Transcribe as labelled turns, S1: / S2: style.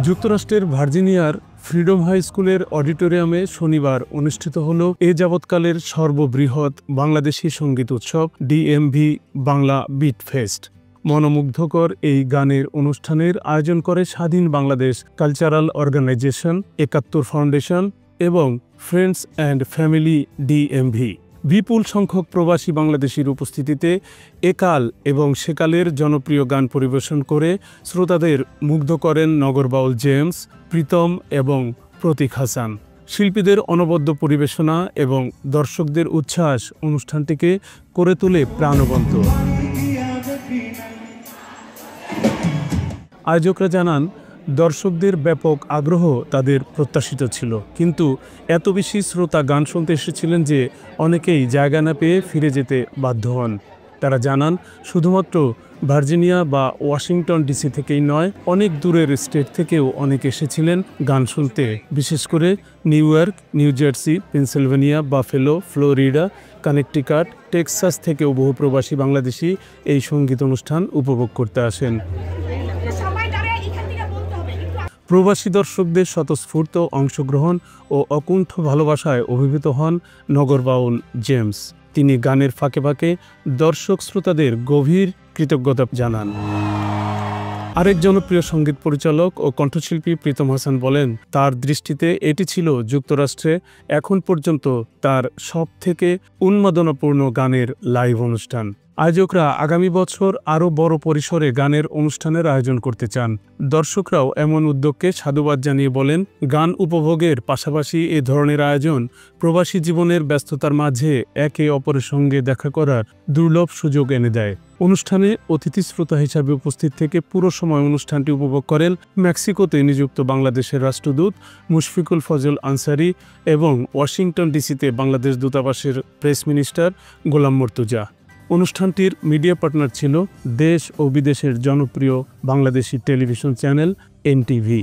S1: যুক্তরাষ্ট্রের ভার্জিনিয়ার freedom high স্কুলের অডিটোরিয়ামে শনিবার অনুষ্ঠিত হল এ যাবৎকালের সর্ববৃহৎ বাংলাদেশি সঙ্গীত উৎসব ডিএমভি বাংলা বিট ফেস্ট। মনোমুগ্ধকর এই গানের অনুষ্ঠানের আয়োজন করে স্বাধীন বাংলাদেশ কালচারাল অর্গানাইজেশন, ৭১ ফাউন্ডেশন এবং ফ্রেন্ডস অ্যান্ড ফ্যামিলি ডিএমভি। বিপুল সংখ্যক প্রবাসী বাংলাদেশির উপস্থিতিতে একাল এবং সেকালের জনপ্রিয় গান পরিবেশন করে শ্রোতাদের মুগ্ধ করেন নগরবাউল জেমস, প্রীতম এবং প্রতীক হাসান। শিল্পীদের অনবদ্য পরিবেশনা এবং দর্শকদের উচ্ছ্বাস অনুষ্ঠানটিকে করে তোলে প্রাণবন্ত। আয়োজকরা জানান, দর্শকদের ব্যাপক আগ্রহ তাদের প্রত্যাশিত ছিল, কিন্তু এত বেশি শ্রোতা গান শুনতে এসেছিলেন যে অনেকেই জায়গা না পেয়ে ফিরে যেতে বাধ্য হন। তারা জানান, শুধুমাত্র ভার্জিনিয়া বা ওয়াশিংটন ডিসি থেকেই নয়, অনেক দূরের স্টেট থেকেও অনেকে এসেছিলেন গান শুনতে। বিশেষ করে new York, new jersey, Pennsylvania, buffalo, Florida, Connecticut, Texas থেকেও বহু প্রবাসী বাংলাদেশি এই সঙ্গীত অনুষ্ঠান উপভোগ করতে আসেন। প্রবাসী দর্শকদের স্বতঃস্ফূর্ত অংশগ্রহণ ও অকুণ্ঠ ভালোবাসায় অভিভূত হন নগরবাউল জেমস। তিনি গানের ফাঁকে ফাঁকে দর্শক শ্রোতাদের গভীর কৃতজ্ঞতা জানান। আরেক জনপ্রিয় সঙ্গীত পরিচালক ও কণ্ঠশিল্পী প্রীতম হাসান বলেন, তার দৃষ্টিতে এটি ছিল যুক্তরাষ্ট্রে এখন পর্যন্ত তার সবথেকে উন্মাদনাপূর্ণ গানের লাইভ অনুষ্ঠান। আয়োজকরা আগামী বছর আরও বড় পরিসরে গানের অনুষ্ঠানের আয়োজন করতে চান। দর্শকরাও এমন উদ্যোগকে সাধুবাদ জানিয়ে বলেন, গান উপভোগের পাশাপাশি এ ধরনের আয়োজন প্রবাসী জীবনের ব্যস্ততার মাঝে একে অপরের সঙ্গে দেখা করার দুর্লভ সুযোগ এনে দেয়। অনুষ্ঠানে অতিথি শ্রোতা হিসাবে উপস্থিত থেকে পুরো সময় অনুষ্ঠানটি উপভোগ করেন মেক্সিকোতে নিযুক্ত বাংলাদেশের রাষ্ট্রদূত মুশফিকুল ফজল আনসারি এবং ওয়াশিংটন ডিসিতে বাংলাদেশ দূতাবাসের প্রেস মিনিস্টার গোলাম মর্তুজা। অনুষ্ঠানটির মিডিয়া পার্টনার ছিল দেশ ও বিদেশের জনপ্রিয় বাংলাদেশি টেলিভিশন চ্যানেল এনটিভি।